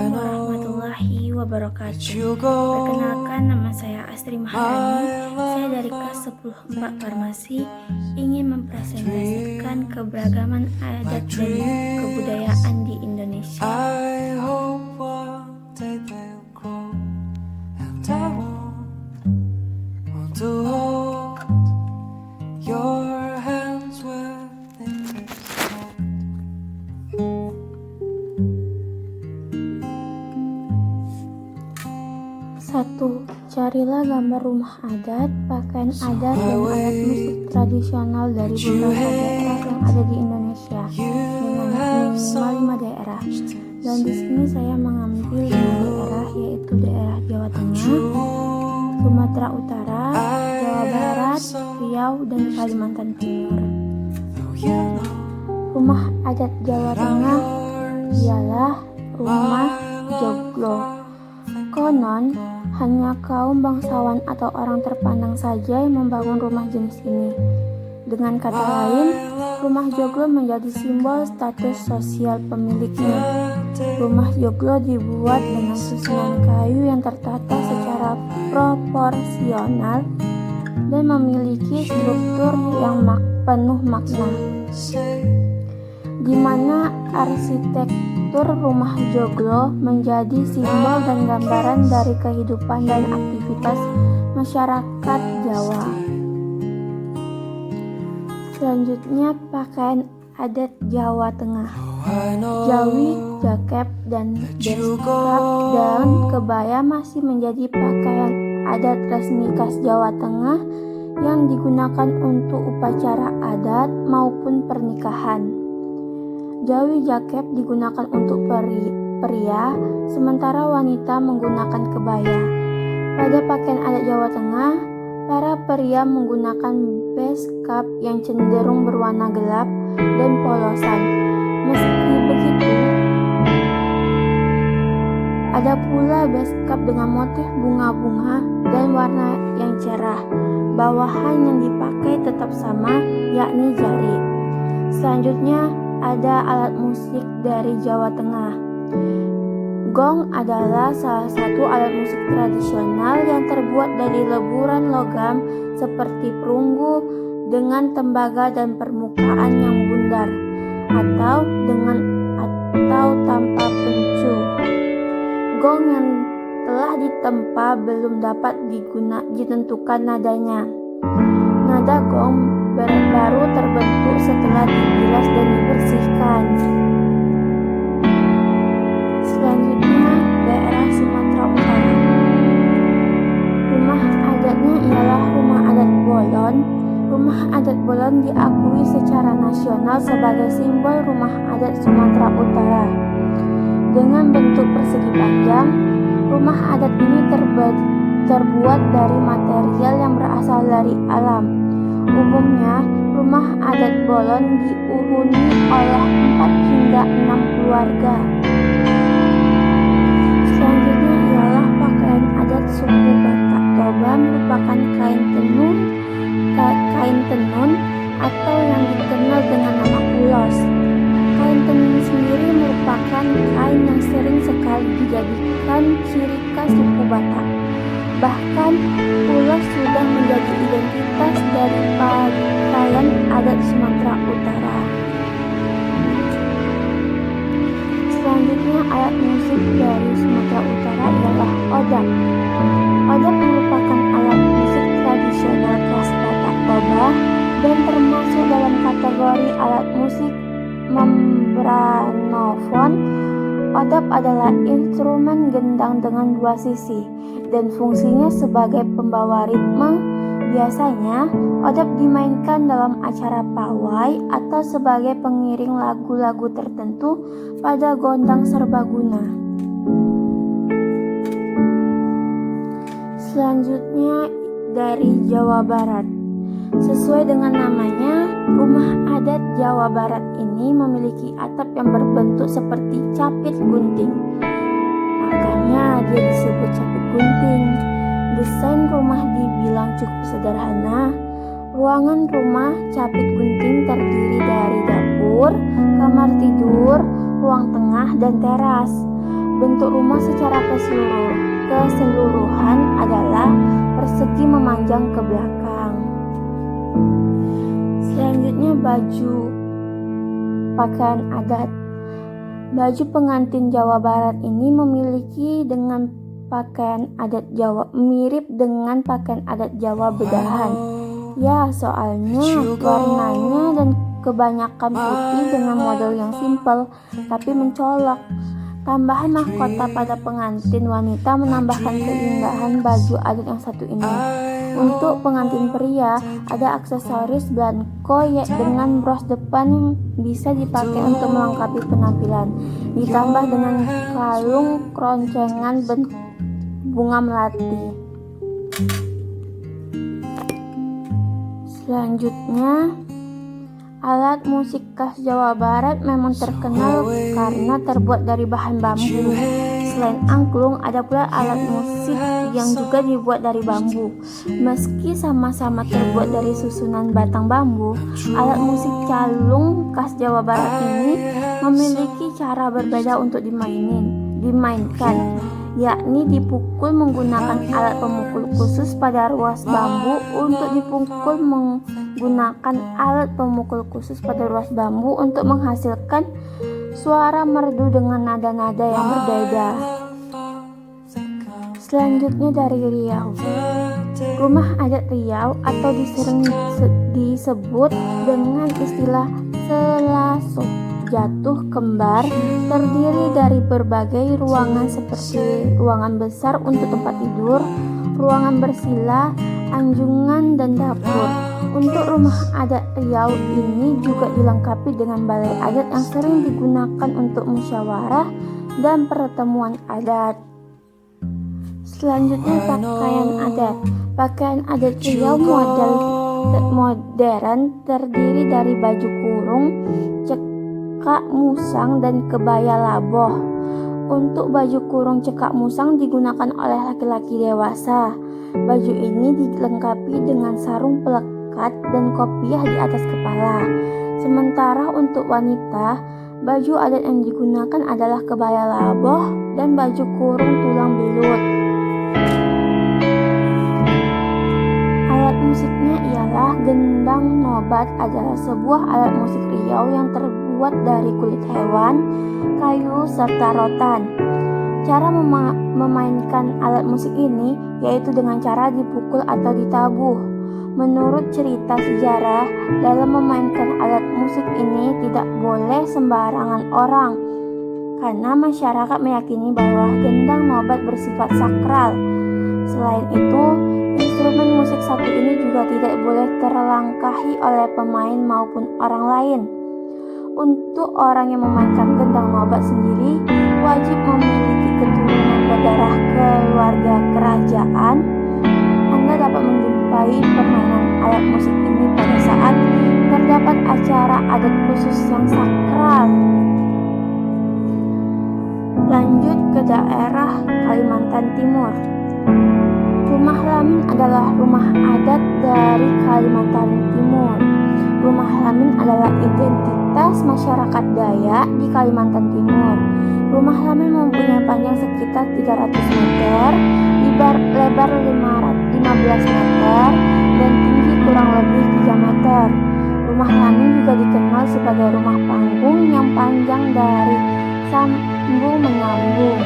Assalamualaikum warahmatullahi wabarakatuh. Perkenalkan, nama saya Astri Maharani. Saya dari kelas 10 4 Farmasi ingin mempresentasikan keberagaman adat dan kebudayaan di Indonesia. Satu, carilah gambar rumah adat, pakaian adat, dan alat musik tradisional dari beberapa daerah yang ada di Indonesia, dengan minimal 5 daerah. Dan di sini saya mengambil 5 daerah, yaitu daerah Jawa Tengah, Sumatera Utara, Jawa Barat, Riau, dan Kalimantan Timur. Rumah adat Jawa Tengah ialah rumah joglo. Konon, hanya kaum bangsawan atau orang terpandang saja yang membangun rumah jenis ini. Dengan kata lain, rumah joglo menjadi simbol status sosial pemiliknya. Rumah joglo dibuat dengan susunan kayu yang tertata secara proporsional dan memiliki struktur yang penuh makna, di mana arsitektur rumah joglo menjadi simbol dan gambaran dari kehidupan dan aktivitas masyarakat Jawa. Selanjutnya, pakaian adat Jawa Tengah. Jawi, jakep, dan beskap dan kebaya masih menjadi pakaian adat resmi khas Jawa Tengah yang digunakan untuk upacara adat maupun pernikahan. Jawi jakep digunakan untuk pria, sementara wanita menggunakan kebaya. Pada pakaian adat Jawa Tengah, para pria menggunakan beskap yang cenderung berwarna gelap dan polosan. Meski begitu, ada pula beskap dengan motif bunga-bunga dan warna yang cerah. Bawahan yang dipakai tetap sama, yakni jari. Selanjutnya, ada alat musik dari Jawa Tengah. Gong adalah salah satu alat musik tradisional yang terbuat dari leburan logam seperti perunggu dengan tembaga dan permukaan yang bundar, atau tanpa pencu. Gong yang telah ditempa belum dapat ditentukan nadanya. Nada gong baru terbentuk setelah dibilas dan dibersihkan. Selanjutnya, daerah Sumatera Utara. Rumah adatnya ialah rumah adat Bolon. Rumah adat Bolon diakui secara nasional sebagai simbol rumah adat Sumatera Utara. Dengan bentuk persegi panjang, rumah adat ini terbuat dari material yang berasal dari alam. Umumnya, rumah adat Bolon dihuni oleh 4 hingga 6 keluarga. Selanjutnya ialah pakaian adat suku Batak Toba merupakan kain tenun atau yang dikenal dengan nama ulos. Kain tenun sendiri merupakan kain yang sering sekali dijadikan ciri khas suku Batak. Bahkan, ulos sudah menjadi identitas dari pakaian adat Sumatera Utara. Selanjutnya, alat musik dari Sumatera Utara ialah odap. Odap merupakan alat musik tradisional khas Batak Toba dan termasuk dalam kategori alat musik membranofon. Odap adalah instrumen gendang dengan 2 sisi dan fungsinya sebagai pembawa ritme. Biasanya, odap dimainkan dalam acara pawai atau sebagai pengiring lagu-lagu tertentu pada gondang serbaguna. Selanjutnya, dari Jawa Barat. Sesuai dengan namanya, rumah adat Jawa Barat ini memiliki atap yang berbentuk seperti capit gunting. Makanya dia disebut capit gunting. Desain rumah dibilang cukup sederhana. Ruangan rumah capit gunting terdiri dari dapur, kamar tidur, ruang tengah, dan teras. Bentuk rumah secara keseluruhan adalah persegi memanjang ke belakang. Selanjutnya baju pakaian adat. Baju pengantin Jawa Barat ini memiliki dengan pakaian adat Jawa mirip dengan pakaian adat Jawa bedahan. Ya, soalnya warnanya dan kebanyakan putih dengan model yang simpel tapi mencolok. Tambahan mahkota pada pengantin wanita menambahkan keindahan baju adat yang satu ini. Untuk pengantin pria, ada aksesoris blanko dengan bros depan yang bisa dipakai untuk melengkapi penampilan, ditambah dengan kalung keroncengan bunga melati. Selanjutnya, alat musik khas Jawa Barat memang terkenal karena terbuat dari bahan bambu. Selain angklung, ada pula alat musik yang juga dibuat dari bambu. Meski sama-sama terbuat dari susunan batang bambu, alat musik calung khas Jawa Barat ini memiliki cara berbeda untuk dimainkan, yakni dipukul menggunakan alat pemukul khusus pada ruas bambu. Untuk dipukul menggunakan alat pemukul khusus pada ruas bambu untuk menghasilkan suara merdu dengan nada-nada yang berbeda. Selanjutnya dari Riau. Rumah adat Riau atau disering disebut dengan istilah selaso jatuh kembar terdiri dari berbagai ruangan seperti ruangan besar untuk tempat tidur, ruangan bersila, anjungan, dan dapur. Untuk rumah adat Riau ini juga dilengkapi dengan balai adat yang sering digunakan untuk musyawarah dan pertemuan adat. Selanjutnya pakaian adat. Pakaian adat Riau modern terdiri dari baju kurung, cekak musang, dan kebaya laboh. Untuk baju kurung cekak musang digunakan oleh laki-laki dewasa. Baju ini dilengkapi dengan sarung pelekat dan kopiah di atas kepala. Sementara untuk wanita, baju adat yang digunakan adalah kebaya laboh dan baju kurung tulang belut. Alat musiknya ialah gendang nobat, adalah sebuah alat musik Riau yang terbuat dari kulit hewan, kayu, serta rotan. Cara memainkan alat musik ini yaitu dengan cara dipukul atau ditabuh. Menurut cerita sejarah, dalam memainkan alat musik ini tidak boleh sembarangan orang, karena masyarakat meyakini bahwa gendang nobat bersifat sakral. Selain itu, instrumen musik satu ini juga tidak boleh terlangkahi oleh pemain maupun orang lain. Untuk orang yang memainkan gendang nobat sendiri wajib memiliki keturunan berdarah keluarga kerajaan. Anda dapat menjumpai permainan alat musik ini pada saat terdapat acara adat khusus yang sakral. Lanjut ke daerah Kalimantan Timur. Rumah Lamin adalah rumah adat dari Kalimantan Timur. Rumah Lamin adalah identitas masyarakat Dayak di Kalimantan Timur. Rumah Lamin mempunyai panjang sekitar 300 meter, lebar 15 meter, dan tinggi kurang lebih 3 meter. Rumah Lamin juga dikenal sebagai rumah panggung yang panjang dari sambung menyambung.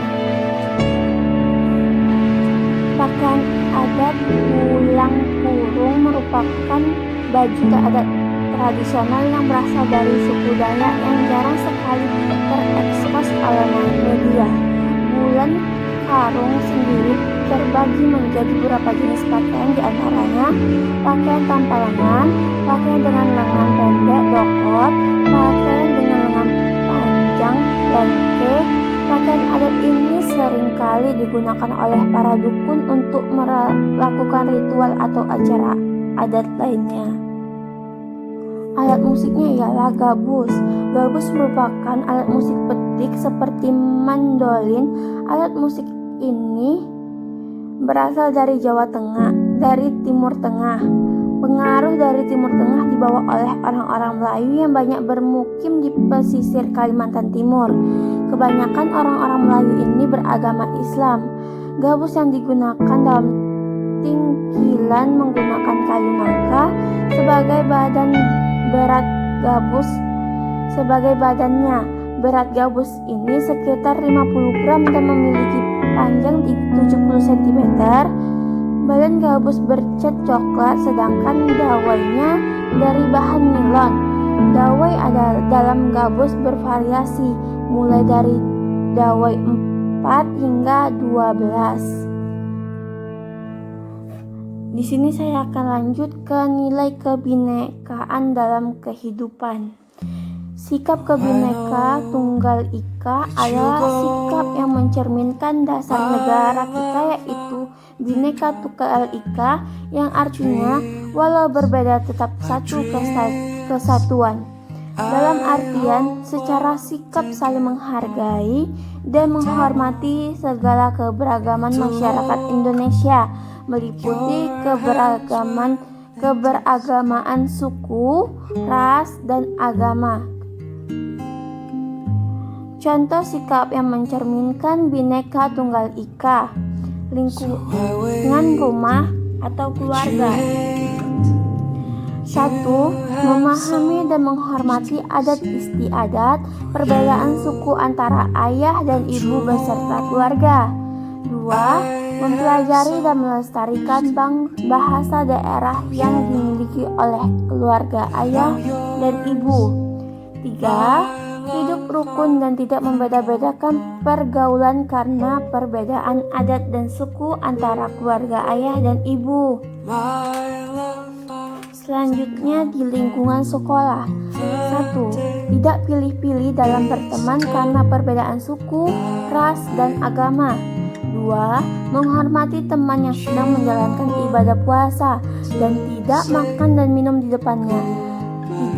Pakaian adat ulang kurung merupakan baju adat tradisional yang berasal dari suku Dayak yang jarang sekali terekspos oleh media. Bulan karung sendiri terbagi menjadi beberapa jenis pakaian, di antaranya pakaian tanpa lengan, pakaian dengan lengan pendek dokot, pakaian dengan lengan panjang lengke. Pakaian adat ini seringkali digunakan oleh para dukun untuk melakukan ritual atau acara adat lainnya. Alat musiknya ialah gabus. Gabus merupakan alat musik petik seperti mandolin. Alat musik ini berasal dari Timur Tengah. Pengaruh dari Timur Tengah dibawa oleh orang-orang Melayu yang banyak bermukim di pesisir Kalimantan Timur. Kebanyakan orang-orang Melayu ini beragama Islam. Gabus yang digunakan dalam tingkilan menggunakan kayu nangka sebagai badannya. Berat gabus ini sekitar 50 gram dan memiliki panjang 70 cm. Badan gabus bercat coklat, sedangkan dawainya dari bahan nilon. Dawai dalam gabus bervariasi, mulai dari dawai 4 hingga 12. Di sini saya akan lanjut ke nilai kebinekaan dalam kehidupan. Sikap kebineka Tunggal Ika adalah sikap yang mencerminkan dasar negara kita, yaitu Bhinneka Tunggal Ika, yang artinya walau berbeda tetap satu kesatuan. Dalam artian secara sikap saling menghargai dan menghormati segala keberagaman masyarakat Indonesia, meliputi keberagamaan suku, ras, dan agama. Contoh sikap yang mencerminkan Bhinneka Tunggal Ika: lingkungan rumah atau keluarga. 1. Memahami dan menghormati adat istiadat, perbedaan suku antara ayah dan ibu beserta keluarga. 2. Mempelajari dan melestarikan bahasa daerah yang dimiliki oleh keluarga ayah dan ibu. 3. Hidup rukun dan tidak membeda-bedakan pergaulan karena perbedaan adat dan suku antara keluarga ayah dan ibu. Selanjutnya di lingkungan sekolah. 1. Tidak pilih-pilih dalam berteman karena perbedaan suku, ras, dan agama. 2. Menghormati teman yang sedang menjalankan ibadah puasa dan tidak makan dan minum di depannya.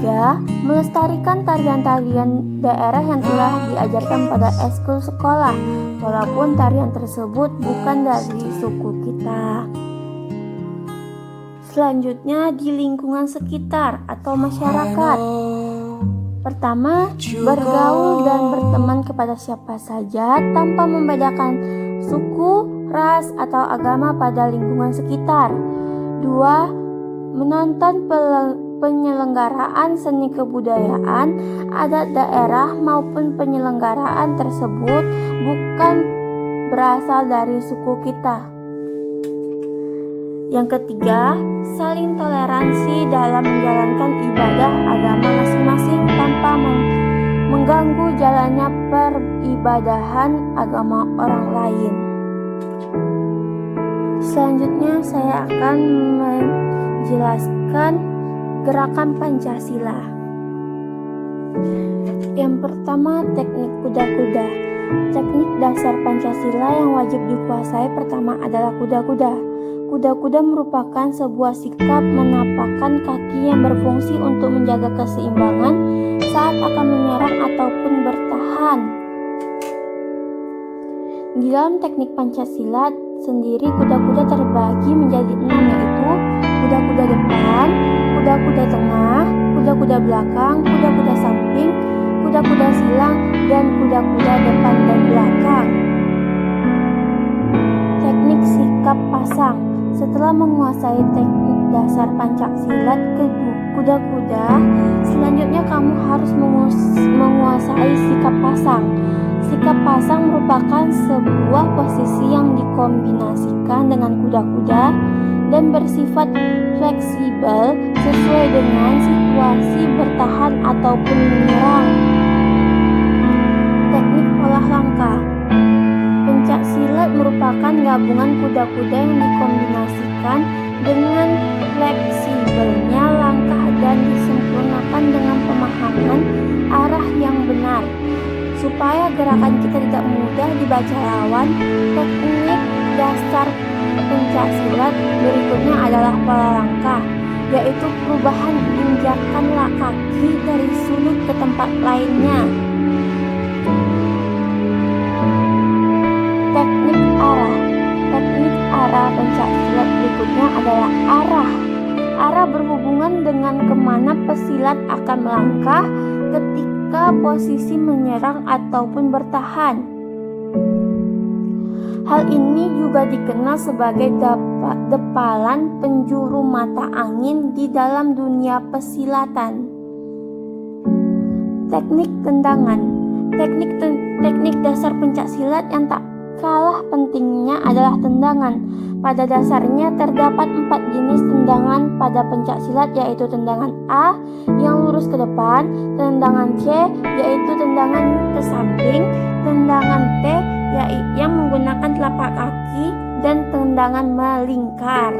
3. Melestarikan tarian-tarian daerah yang telah diajarkan pada ekskul sekolah, walaupun tarian tersebut bukan dari suku kita. Selanjutnya di lingkungan sekitar atau masyarakat. Pertama, bergaul dan berteman kepada siapa saja tanpa membedakan suku, ras, atau agama pada lingkungan sekitar. 2. Menonton penyelenggaraan seni kebudayaan adat daerah maupun penyelenggaraan tersebut bukan berasal dari suku kita. Yang ketiga, saling toleransi dalam menjalankan ibadah agama masing-masing tanpa mengganggu jalannya peribadahan agama orang lain. Selanjutnya saya akan menjelaskan gerakan Pancasila. Yang pertama, teknik kuda-kuda. Teknik dasar Pancasila yang wajib dikuasai pertama adalah kuda-kuda. Kuda-kuda merupakan sebuah sikap menapakkan kaki yang berfungsi untuk menjaga keseimbangan saat akan menyerang ataupun bertahan. Di dalam teknik Pancasila sendiri, kuda-kuda terbagi menjadi 6, yaitu kuda-kuda depan, kuda-kuda tengah, kuda-kuda belakang, kuda-kuda samping, kuda-kuda silang, dan kuda-kuda depan dan belakang. Teknik sikap pasang. Setelah menguasai teknik dasar Pancasilat kuda-kuda, selanjutnya kamu harus menguasai sikap pasang. Sikap pasang merupakan sebuah posisi yang dikombinasikan dengan kuda-kuda dan bersifat fleksibel sesuai dengan situasi bertahan ataupun menyerang. Teknik pola langkah. Pencaksilat merupakan gabungan kuda-kuda yang dikombinasikan dengan fleksibelnya langkah dan disempurnakan dengan pemahaman arah yang benar. Supaya gerakan kita tidak mudah dibaca lawan, teknik dasar pencaksilat berikutnya adalah pola langkah, yaitu perubahan injakan kaki dari sudut ke tempat lainnya. Teknik arah pencaksilat berikutnya adalah arah. arah berhubungan dengan kemana pesilat akan melangkah ketika posisi menyerang ataupun bertahan. Hal ini juga dikenal sebagai depalan penjuru mata angin di dalam dunia pesilatan. Teknik tendangan. Teknik dasar pencaksilat yang tak kalah pentingnya adalah tendangan. Pada dasarnya terdapat 4 jenis tendangan pada pencaksilat, yaitu tendangan A yang lurus ke depan, tendangan C yaitu tendangan ke samping, tendangan T yang menggunakan telapak kaki, dan tendangan melingkar.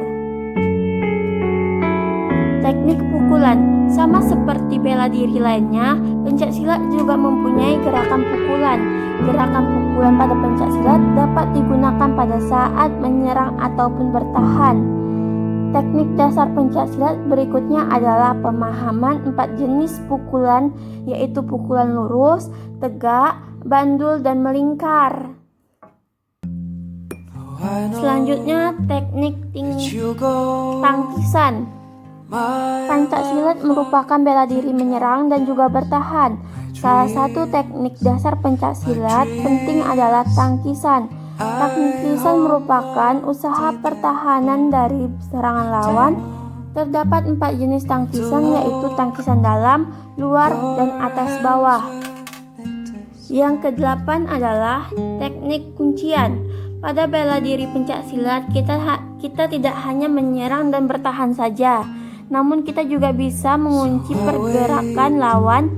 Teknik pukulan. Sama seperti bela diri lainnya, pencaksilat juga mempunyai gerakan pukulan. Gerakan pukulan pada pencaksilat dapat digunakan pada saat menyerang ataupun bertahan. Teknik dasar pencaksilat berikutnya adalah pemahaman 4 jenis pukulan, yaitu pukulan lurus, tegak, bandul, dan melingkar. Selanjutnya teknik tangkisan. Pencaksilat merupakan bela diri menyerang dan juga bertahan. Salah satu teknik dasar pencaksilat penting adalah tangkisan. Tangkisan merupakan usaha pertahanan dari serangan lawan. Terdapat 4 jenis tangkisan, yaitu tangkisan dalam, luar, dan atas bawah. Yang ke-8 adalah teknik kuncian. Pada bela diri pencaksilat, kita tidak hanya menyerang dan bertahan saja, namun kita juga bisa mengunci pergerakan lawan.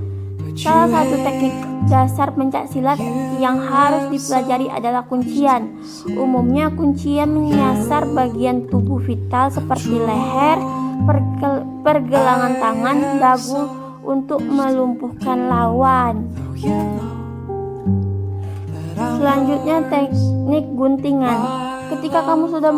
Salah satu teknik dasar pencaksilat yang harus dipelajari adalah kuncian. Umumnya kuncian menyasar bagian tubuh vital seperti leher, pergelangan tangan, dagu untuk melumpuhkan lawan. Selanjutnya teknik guntingan. Ketika kamu sudah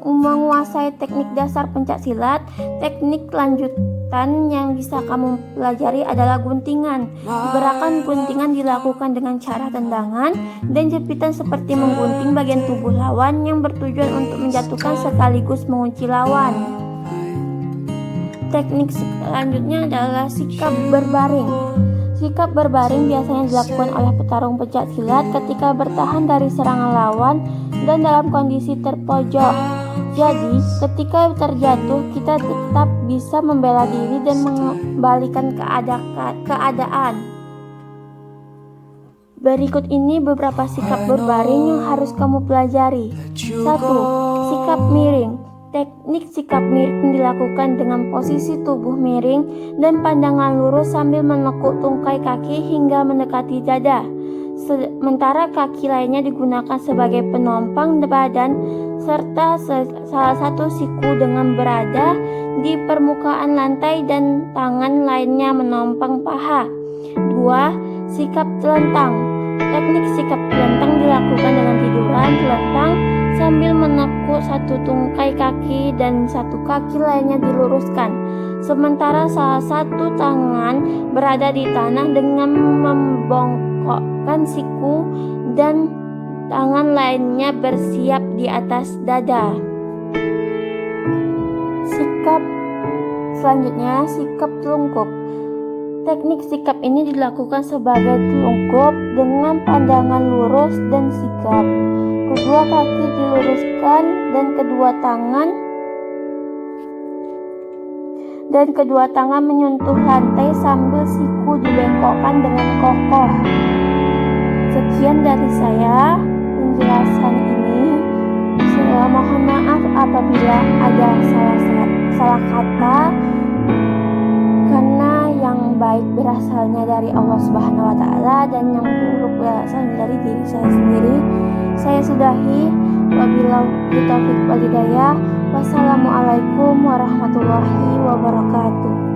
menguasai teknik dasar pencaksilat, teknik lanjutan yang bisa kamu pelajari adalah guntingan. Gerakan guntingan dilakukan dengan cara tendangan dan jepitan seperti menggunting bagian tubuh lawan yang bertujuan untuk menjatuhkan sekaligus mengunci lawan. Teknik selanjutnya adalah sikap berbaring. Sikap berbaring biasanya dilakukan oleh petarung pencaksilat ketika bertahan dari serangan lawan dan dalam kondisi terpojok. Jadi, ketika terjatuh, kita tetap bisa membela diri dan mengembalikan keadaan. Berikut ini beberapa sikap berbaring yang harus kamu pelajari. 1. Sikap miring. Teknik sikap miring dilakukan dengan posisi tubuh miring dan pandangan lurus sambil menekuk tungkai kaki hingga mendekati dada. Sementara kaki lainnya digunakan sebagai penopang badan serta salah satu siku dengan berada di permukaan lantai dan tangan lainnya menopang paha. 2. Sikap telentang. Teknik sikap telentang dilakukan dengan tiduran telentang sambil menekuk satu tungkai kaki dan satu kaki lainnya diluruskan, sementara salah satu tangan berada di tanah dengan membongkokkan siku dan tangan lainnya bersiap di atas dada. Sikap selanjutnya, sikap telungkup. Teknik sikap ini dilakukan sebagai telungkup dengan pandangan lurus dan sigap. Kedua kaki diluruskan dan kedua tangan menyentuh lantai sambil siku dibengkokkan dengan kokoh. Sekian dari saya penjelasan ini. Mohon maaf apabila ada salah kata, karena yang baik berasalnya dari Allah Subhanahu wa Ta'ala dan yang buruk berasalnya dari diri saya sendiri. Saya sudahi. Wabillahi taufiq wal hidayah. Wassalamualaikum warahmatullahi wabarakatuh.